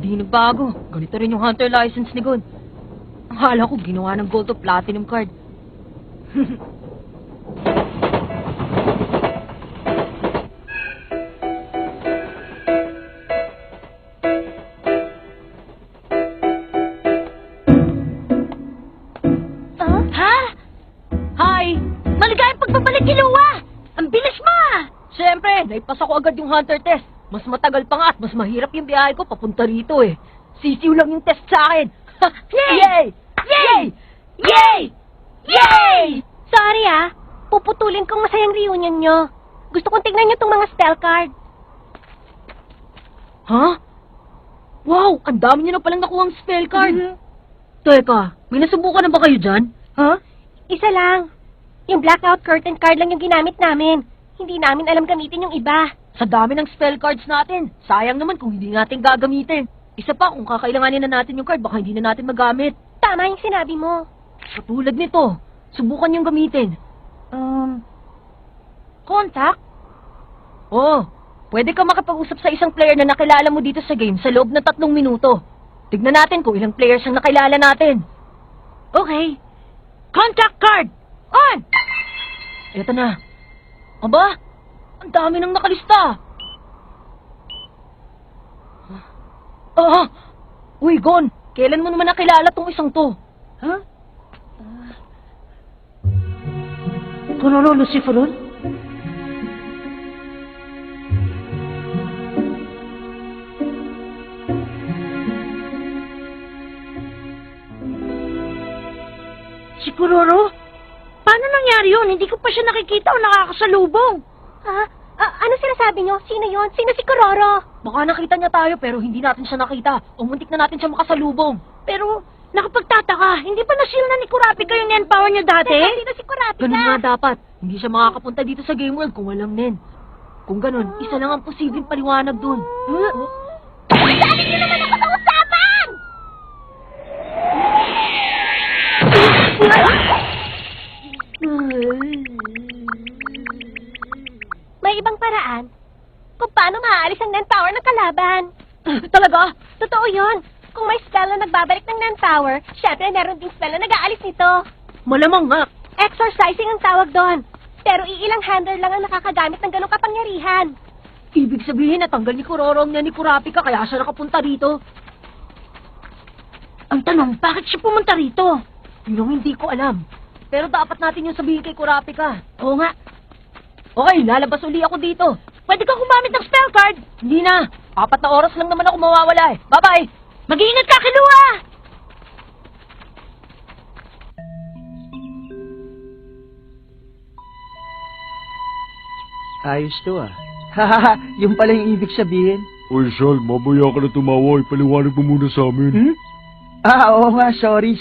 Hindi nagbago. Ganito rin yung hunter license ni God. Akala ko ginawa ng gold to platinum card. Ha? Hi! Maligayang pagbabalik ni Lua! Ang bilis mo ah! Siyempre, naipasa ko agad yung hunter test. Mas matagal pa nga at mas mahirap yung biyahe ko papunta rito eh. Sisiw lang yung test sa akin. Yay! Yay! Yay! Yay! Sorry ah, puputulin kong masayang reunion nyo. Gusto kong tingnan nyo tong mga spell card. Ha? Wow, ang dami niyo na palang nakuhang spell card. Teka, may nasubukan na ba kayo dyan? Ha? Isa lang. Yung blackout curtain card lang yung ginamit namin. Hindi namin alam gamitin yung iba. Sa dami ng spell cards natin. Sayang naman kung hindi natin gagamitin. Isa pa, kung kakailanganin na natin yung card, baka hindi na natin magamit. Tama yung sinabi mo. Katulad nito, subukan yung gamitin. Contact? Oo, pwede ka makipag-usap sa isang player na nakilala mo dito sa game sa loob ng 3 minuto. Tignan natin kung ilang players ang nakilala natin. Okay. Contact card! On! Eto na. Aba, ang dami nang nakalista. Uy, Gon, kailan mo naman nakilala tong isang to? Huh? Kuroro Luciferon? Si Kuroro? Paano nangyari yun? Hindi ko pa siya nakikita o nakakasalubong. Ha? Ano sinasabi niyo? Sino yon? Sino si Kuroro? Baka nakita niya tayo pero hindi natin siya nakita. O muntik na natin siya makasalubong. Pero, nakapagtataka, hindi pa na-shield na ni Kurapika yung Nen-power niya dati? Teka, sino si Kurapika? Ganun nga dapat. Hindi siya makakapunta dito sa Game World kung walang Nen. Kung ganun, isa lang ang posibleng paliwanag dun. Sabi niyo naman ako sa usapan! May ibang paraan kung paano maaalis ang Nen-power ng kalaban. Talaga? Totoo yon. Kung may spell na nagbabalik ng Nen-power, syempre meron din spell na nag-aalis nito. Malamang nga. Exorcising ang tawag doon. Pero iilang handler lang ang nakakagamit ng ganong kapangyarihan. Ibig sabihin natanggal ni Kuroro ang Nen ni Kurapika kaya siya nakapunta rito. Ang tanong, bakit siya pumunta rito? Yun ang hindi ko alam. Pero dapat natin yung sabihin kay Kurapika. Oo nga. Okay, lalabas uli ako dito. Pwede kang gumamit ng spell card. Hindi na. 4 na oras lang naman ako mawawala eh. Bye-bye! Mag-iingat ka, Kilua! Ayos to ah. Hahaha, yung pala yung ibig sabihin. Oy, Sal, mamaya ka na tumawa. Ipaliwanag mo muna sa amin. Oo nga, sorry.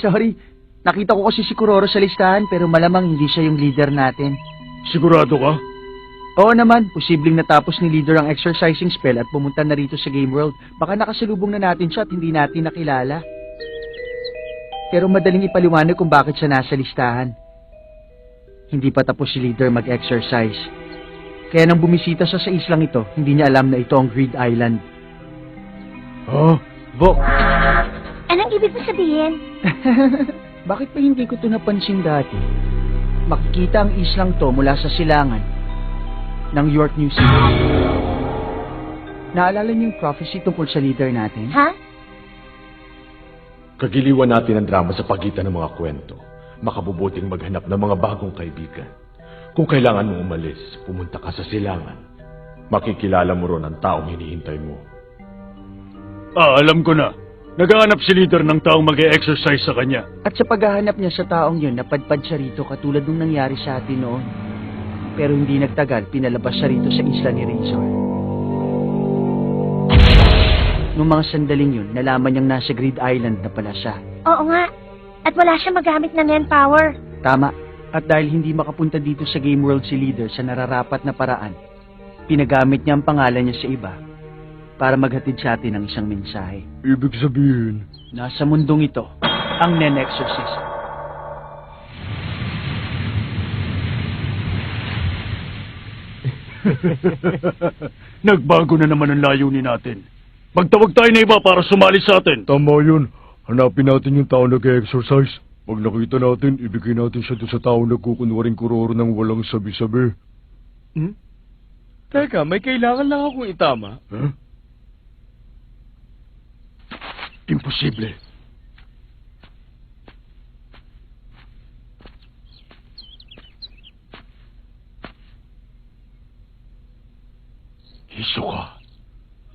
Nakita ko kasi si Kuroro sa listahan pero malamang hindi siya yung leader natin. Sigurado ka? Oo naman, posibleng natapos ni leader ang exercising spell at pumunta na rito sa Game World. Baka nakasalubong na natin siya at hindi natin nakilala. Pero madaling ipaliwanag kung bakit siya nasa listahan. Hindi pa tapos si leader mag-exercise. Kaya nang bumisita siya sa islang ito, hindi niya alam na ito ang Greed Island. Ha? Anong ibig mo sabihin? Bakit pa hindi ko ito napansin dati? Makikita ang islang to mula sa silangan ng York, New Zealand. Naalala niyo yung prophecy tungkol sa leader natin? Ha? Kagiliwan natin ang drama sa pagitan ng mga kwento. Makabubuting maghanap ng mga bagong kaibigan. Kung kailangan mong umalis, pumunta ka sa silangan. Makikilala mo ron ang taong hinihintay mo. Alam ko na. Naghahanap si leader ng taong mag-e-exercise sa kanya. At sa paghahanap niya sa taong yun, napadpad siya rito katulad nung nangyari sa atin noon. Pero hindi nagtagal, pinalabas siya rito sa isla ni Razor. Noong mga sandaling yun, nalaman niyang nasa Greed Island na pala siya. Oo nga. At wala siya magamit na Nen-power. Tama. At dahil hindi makapunta dito sa Game World si leader sa nararapat na paraan, pinagamit niya ang pangalan niya sa iba para maghatid sa atin ng isang mensahe. Ibig sabihin... Nasa mundong ito, ang Nen Exorcist. Nagbago na naman ang layunin natin. Magtawag tayo na iba para sumali sa atin. Tama yun. Hanapin natin yung tao nag-exercise. Pag nakita natin, ibigay natin siya doon sa tao nagkukunwaring kuroro ng walang sabi-sabi. Teka, may kailangan lang akong itama. Huh? Imposible. Hisoka.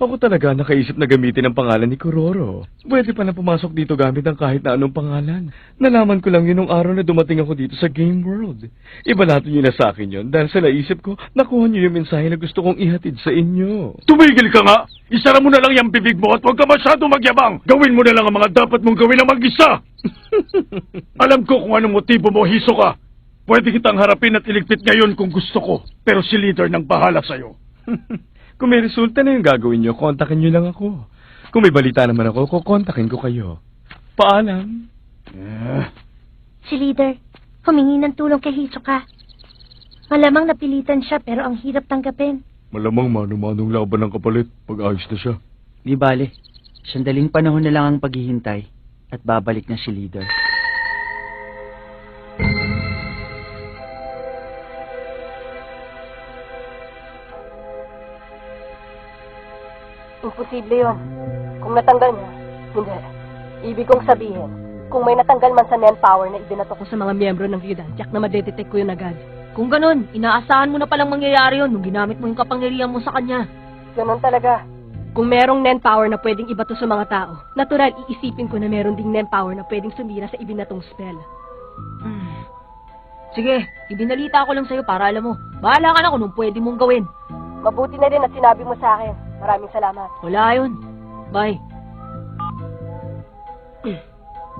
Ako talaga nakaisip na gamitin ang pangalan ni Kuroro. Pwede pa na pumasok dito gamit ang kahit na anong pangalan. Nalaman ko lang yun nung araw na dumating ako dito sa Game World. Ibalatan niyo na sa akin yun dahil sa naisip ko, nakuha niyo yung mensahe na gusto kong ihatid sa inyo. Tumigil ka nga! Isara mo na lang yung bibig mo at huwag ka masyado magyabang! Gawin mo na lang ang mga dapat mong gawin na mag-isa! Alam ko kung anong motibo mo, Hisoka. Pwede kitang harapin at iligpit ngayon kung gusto ko. Pero si leader nang bahala sa'yo. Kung may resulta na yung gagawin niyo, kontakin niyo lang ako. Kung may balita naman ako, kukontakin ko kayo. Paalam. Si Leader, humingi ng tulong kay Hisoka. Malamang napilitan siya pero ang hirap tanggapin. Malamang mano-manong laban ng kapalit pag ayos na siya. Di bale, sandaling panahon na lang ang paghihintay at babalik na si leader. Imposible yun. Kung natanggal niya, hindi. Ibig kong sabihin, kung may natanggal man sa manpower na ibinato ko sa mga miyembro ng Vyudantiak na madetect ko yun agad. Kung ganun, inaasahan mo na palang mangyayari yun nung ginamit mo yung kapangyarihan mo sa kanya. Ganun talaga. Kung merong manpower na pwedeng ibato sa mga tao, natural iisipin ko na meron ding manpower na pwedeng sumira sa ibinatong spell. Sige, ibinalita ko lang sa'yo para alam mo. Bahala ka na kung anong pwede mong gawin. Mabuti na rin at sinabi mo sa akin. Maraming salamat. Wala yun. Bye.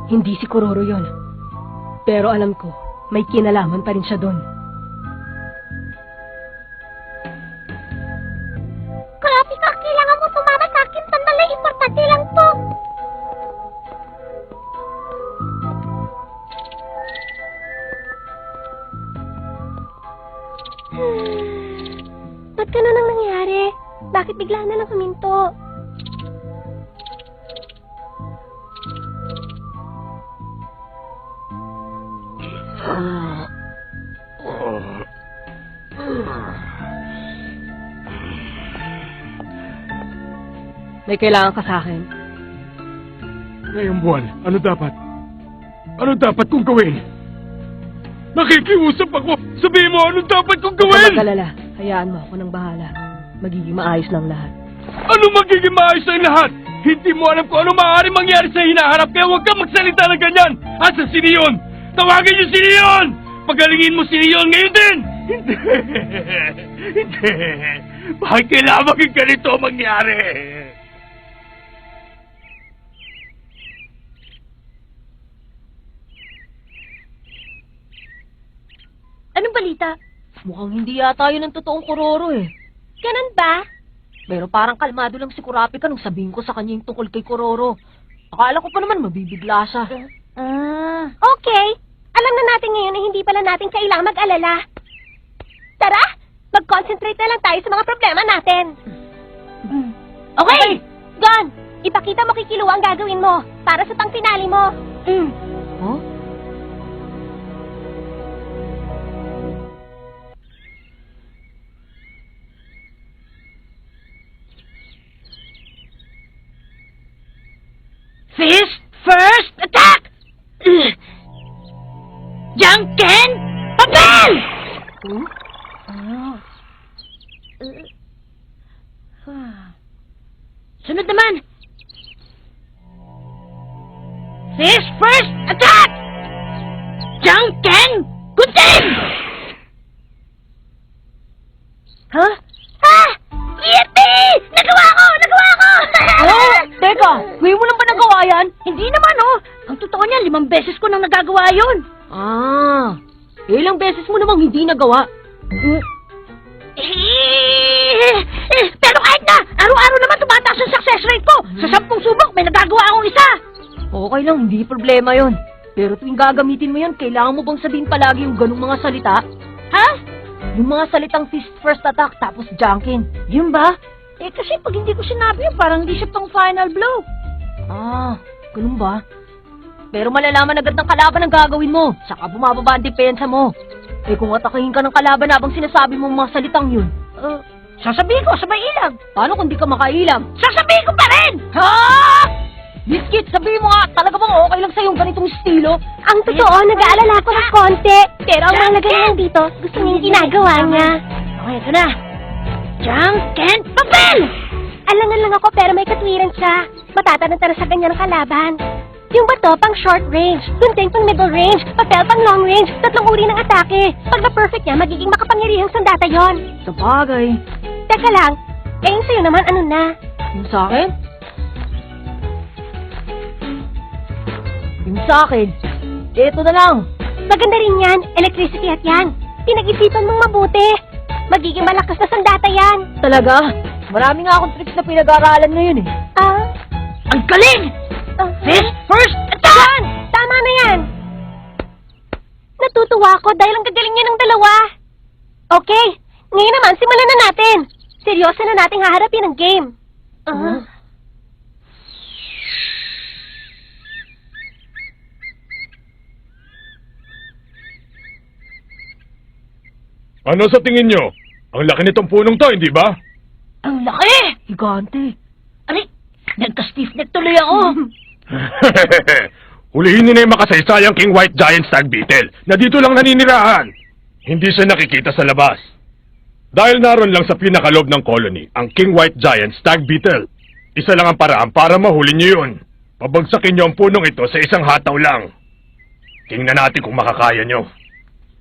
Hindi si Kuroro yun. Pero alam ko, may kinalaman pa rin siya doon. Grabe ka, kailangan mo sumama sa akin. Sandali, importante lang to. Ba't ganun ang nangyari? Bakit bigla na lang huminto? May kailangan ka sa akin. Ngayong buwan, ano dapat? Ano dapat kong gawin? Nakikiusap ako! Sabihin mo, ano dapat kong Huwag gawin? ka mag-alala. Hayaan mo ako ng bahala. Magiging maayos lang lahat. Ano magiging maayos ang lahat? Hindi mo alam kung ano maaaring mangyari sa hinaharap, kaya huwag kang magsalita ng ganyan! Asa si Leon? Tawagin niyo si Leon! Pagalingin mo si Leon ngayon din! Hindi! Hindi! Bakit kailangan maging ganito ang mangyari? Anong balita? Mukhang hindi yata yun ang totoong Kuroro eh. Ganun ba? Pero parang kalmado lang si Kurapika nung sabihin ko sa kanya yung tungkol kay Kuroro. Akala ko pa naman mabibigla siya. Okay. Alam na natin ngayon na hindi pala natin kailangang mag-alala. Tara, mag-concentrate na lang tayo sa mga problema natin. Okay! John, ipakita mo kay Killua ang gagawin mo para sa pang-finale mo. Huh? Fist first attack! Janken Papel! Sunod naman! Fist first attack! Janken Gunting! Ha? Ah! Yippee! Nagawa ko! Nagawa ko! Oh, teka, ngayon mo lang ba nagawa yan? Hindi naman, oh. Ang totoo niyan, 5 beses ko nang nagagawa yun. Ah, ilang beses mo namang hindi nagawa? Pero kahit na, araw-araw naman tumataas ang success rate ko. Sa 10 subok, may nagagawa akong isa. Okay lang, hindi problema yon. Pero tuwing gagamitin mo yun, kailangan mo bang sabihin palagi yung ganung mga salita? Ha? Yung mga salitang fist first attack tapos junkin. Yun ba? Eh, kasi pag hindi ko sinabi yun, parang hindi siya pang final blow. Ah, ganun ba? Pero malalaman agad ng kalaban ang gagawin mo. Saka bumababa ang depensa mo. Eh kung atakihin ka ng kalaban habang sinasabi mo mga salitang yun, Sasabihin ko, sabay ilag. paano kung di ka makailang? Sasabihin ko pa rin! Ha? Biscuit, sabihin mo nga, talaga bang okay lang sa'yo yung ganitong estilo? Ang totoo, nag-aalala ako ng konti. Pero ang mahalaga naman dito, gusto niya yung ginagawa niya. Okay, ito na. Junken Papel! Alangan lang ako pero may katwiran siya. Matatarantara sa kanya ng kalaban. Yung bato pang short range, gunting pang middle range, papel pang long range, tatlong uri ng atake. Pag na-perfect niya, magiging makapangyarihang sandata yon. Sa bagay. Teka lang, eh yung sa'yo naman ano na? Yung sa akin? Yung sa akin, eto na lang. Maganda rin yan, electricity at yan. Pinag-isipan mong mabuti. Magiging malakas na sandata yan. Talaga? Marami nga akong tricks na pinag-aaralan ngayon eh. Ah? Ang galing! Fist first attack! Tama na yan! Natutuwa ako dahil ang gagaling niya ng dalawa. Okay, ngayon naman simulan na natin. Seryoso na nating haharapin ang game. Ano sa tingin nyo? Ang laki nitong punong to, hindi ba? Ang laki! Higante. Aray, nagka-stiff neck tuloy ako. Hulihin niyo na yung makasaysayang King White Giant Stag Beetle na dito lang naninirahan. Hindi siya nakikita sa labas. Dahil naroon lang sa pinakalob ng colony, ang King White Giant Stag Beetle. Isa lang ang paraan para mahuli niyo yun. Pabagsakin niyo ang punong ito sa isang hataw lang. Tingnan natin kung makakaya niyo.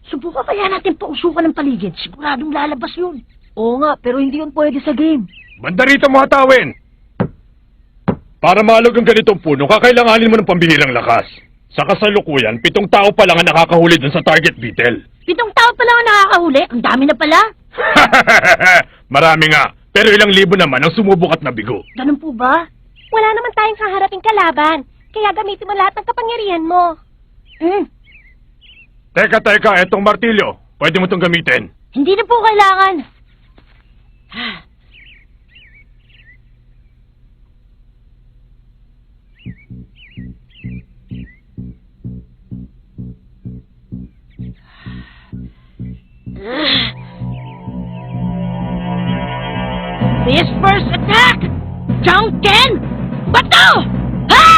Subukan kaya natin pausukan ng paligid. Siguradong lalabas yun. Oo nga, pero hindi yun pwede sa game. Banda rito mo hatawin! Para malog ang ganitong puno, kakailanganin mo ng pambihirang lakas. Sa kasalukuyan, 7 tao pa lang ang nakakahuli dun sa target beetle. 7 tao pa lang ang nakakahuli. Ang dami na pala. Marami nga, pero ilang libo naman ang sumubok at nabigo. Ganun po ba? Wala naman tayong haharaping kalaban. Kaya gamitin mo lahat ng kapangyarihan mo. Teka, etong martilyo. Pwede mo itong gamitin. Hindi na po kailangan. Fist first attack! Junken! Bato! Ha!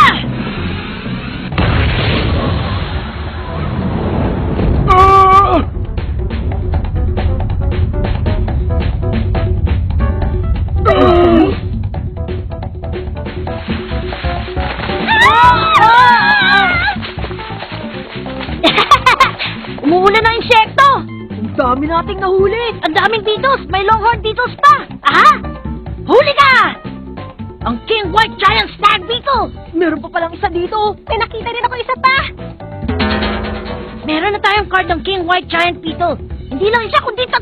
Umuula na insekto! Ang dami nating nahuli. Ang daming beetles! May longhorn beetles pa! Aha! Huli ka! Ang King White Giant Stag Beetle! Meron pa palang isa dito. May nakita rin ako isa pa! Meron na tayong card ng King White Giant Beetle. Hindi lang isa, kundi 3!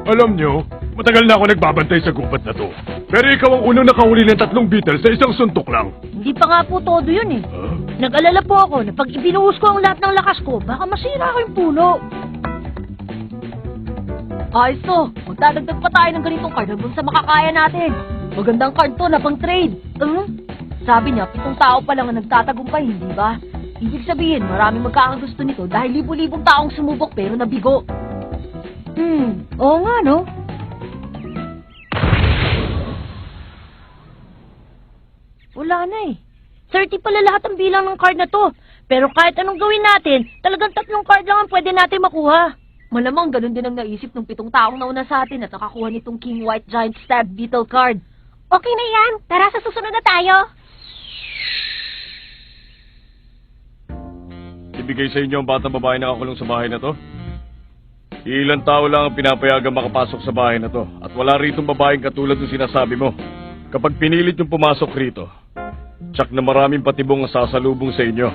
Alam nyo, matagal na ako nagbabantay sa gubat na to. Pero ikaw ang unang nakahuli ng 3 beetle sa isang suntok lang. Hindi pa nga po todo yun eh. Nag-alala po ako na pag ibinuhos ko ang lahat ng lakas ko, baka masira ko yung puno. Ayos to. Magdadagdag pa tayo ng ganitong card hanggang sa makakaya natin. Magandang card to na pang trade. Sabi niya, 7 tao pa lang ang nagtatagumpay, hindi ba? Ibig sabihin, maraming magkakagusto nito dahil libo-libong taong sumubok pero nabigo. Oo nga no? Wala na eh. 30 pala lahat ang bilang ng card na to. Pero kahit anong gawin natin, talagang 3 card lang ang pwede natin makuha. Malamang ganun din ang naisip ng 7 taong nauna sa atin at nakakuha nitong King White Giant Stag Beetle card. Okay na yan. Tara, sa susunod na tayo. Ibigay sa inyo ang batang babae na nakakulong sa bahay na to? Ilang tao lang ang pinapayagang makapasok sa bahay na to at wala ritong babaeng katulad ng sinasabi mo. Kapag pinilit yung pumasok rito, tsak na maraming patibong ang sasalubong sa inyo.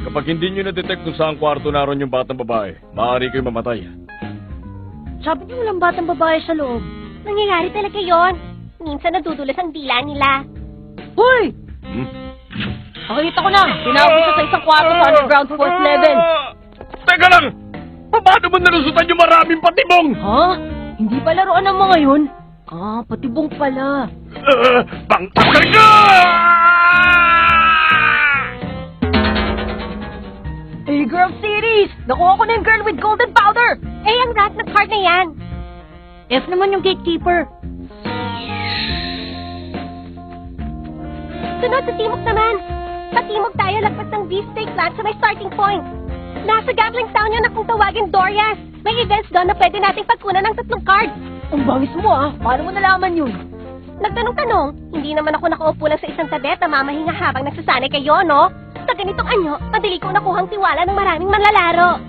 Kapag hindi nyo na-detect kung saan kwarto naroon yung batang babae, maaari kayo mamatay. Sabi niyo walang batang babae sa loob. Nangyayari talaga yon. Minsan nadudulas ang dila nila. Hoy! Nakita ko na! Tinawag siya sa isang kwarto sa underground 4th level. Teka lang! Paano mo nalusutan yung maraming patibong? Ha? Hindi pa laruan ng mga yun? Ah, patibong pala. Pangtakal ka! Hey, Girl Series! Nakuha ko na yung girl with golden powder! Eh, ang rat ng card na yan. F naman yung gatekeeper. Sunod sa timog naman. Sa timog tayo lagpas ng beefsteak plant sa may starting point. Nasa gambling town yun na kung tawagin Dorias. May events doon na pwede nating pagkunan ng 3 cards. Ang bangis mo ah. Paano mo nalaman yun? Nagtanong-tanong, hindi naman ako nakaupo lang sa isang tabi at mamahinga habang nagsasanay kayo, no? Sa ganitong anyo, madali kong nakuhang tiwala ng maraming manlalaro.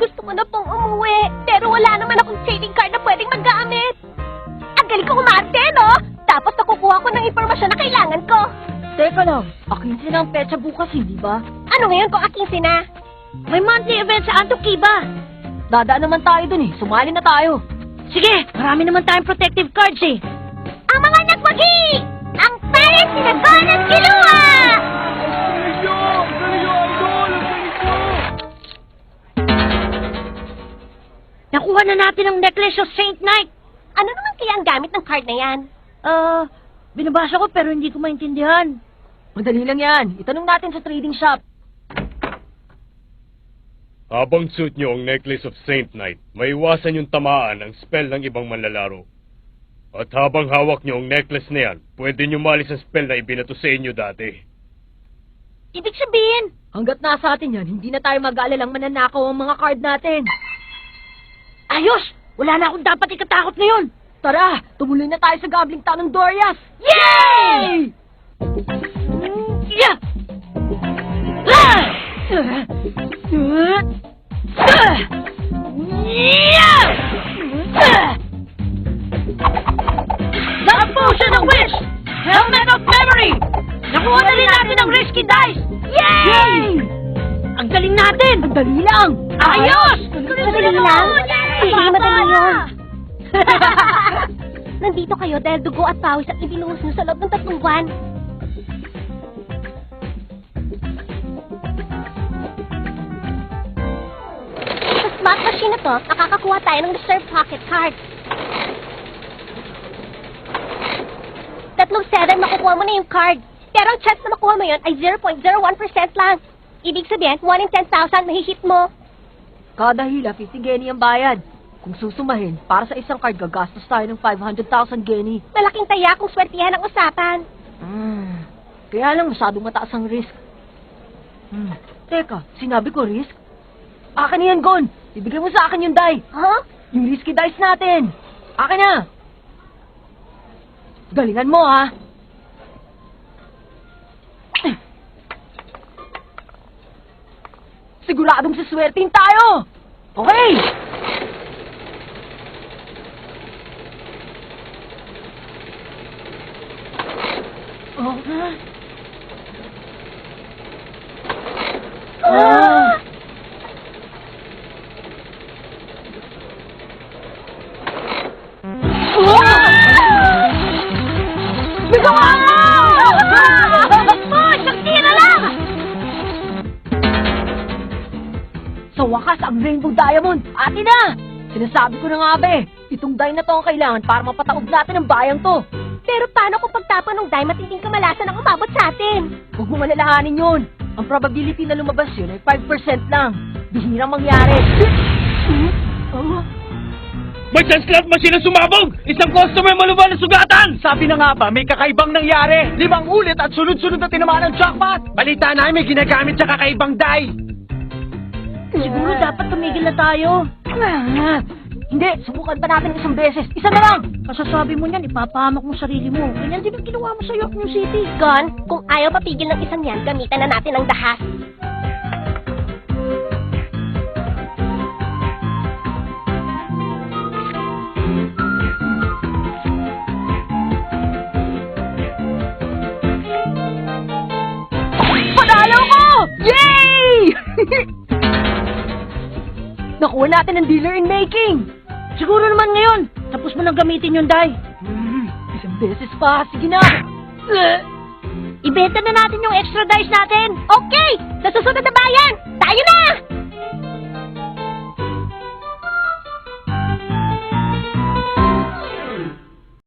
Gusto ko na pong umuwi, pero wala naman akong trading card na pwedeng maggamit. Ang galing ko umarte, no? Tapos nakukuha ko ng impormasyon na kailangan ko. Teka lang, 15 na ang petsa bukas, hindi ba? Ano ngayon kung 15 na? May monthly event sa Antukiba. Dadaan naman tayo dun eh. Sumali na tayo. Sige, marami naman tayong protective cards eh. Ang mga nagwagi! Ang parents ni Nagon at Kilua! Nakuha na natin ang necklace of Saint Knight. Ano naman kaya ang gamit ng card na yan? Binabasa ko pero hindi ko maintindihan. Madali lang yan. Itanong natin sa trading shop. Habang suit nyo ang Necklace of Saint Knight, maiwasan yung tamaan ng spell ng ibang manlalaro. At habang hawak nyo ang necklace na yan, pwede nyo malis ang spell na ibinato sa inyo dati. Ibig sabihin, hanggat nasa atin yan, hindi na tayo mag-aalalang mananakaw ang mga card natin. Ayos! Wala na akong dapat ikatakot ngayon. Tara, tumuloy na tayo sa gambling town ng Dorias. Yay! Yeah! Ah! The Potion of Wish! Helmet of Memory! Nakuha na rin natin ang Risky Dice! Yay! Ang galing natin! Ang dali lang! Ayos! Madali lang? Sige, madali yun. Nandito kayo dahil dugo at pawis ang ibinuhos nyo sa loob ng 3 buwan. Sa slot machine na to, nakakakuha tayo ng reserve pocket card. 3-7, makukuha mo na yung card. Pero ang chance na makuha mo yun ay 0.01% lang. Ibig sabihin, 1 in 10,000 mahihit mo. Kada hila, 50 Genny ang bayad. Kung susumahin, para sa isang card, gagastos tayo ng 500,000 Genny. Malaking taya kung swertihan ang usapan. Kaya lang masyadong mataas ang risk. Teka, sinabi ko risk? Akin na yan, Gon! Ibigay mo sa akin yung die! Huh? Yung risky dice natin! Akin na! Galingan mo, ha? Siguradong siswertein tayo! Okay! Oh, Nagawa mo! Sagtira lang! Sa wakas, ang Rainbow Diamond, atin na! Sinasabi ko na nga ba eh, itong die na to ang kailangan para mapataob natin ang bayang to. Pero paano kung pagtapon ng dime at hindi kamalasan ang umabot sa atin? Huwag mo malalahanin yun. Ang probability na lumabas yun ay 5% lang. Bihirang mangyari. Oh, May chance slot machine na sumabog! Isang customer maluban na sugatan! Sabi na nga ba, may kakaibang nangyari. 5 ulit at sunod-sunod na tinamaan ng jackpot. Balita namin may ginagamit sa kakaibang die. siguro dapat tumigil na tayo. Hindi, subukan pa natin isang beses. Isa na lang! Kasasabi mo niyan, ipapahamak mo sarili mo. Ganyan din ang ginawa mo sa York New City. Gon, kung ayaw papigil ng isang yan, gamitan na natin ang dahas. Panalo ko! Yay! Nakuha natin ang dealer in making. Siguro naman ngayon, tapos mo nang gamitin yung die. Isang beses pa, sige na. Ibenta na natin yung extra dice natin. Okay! Sa susunod na bayan, tayo na!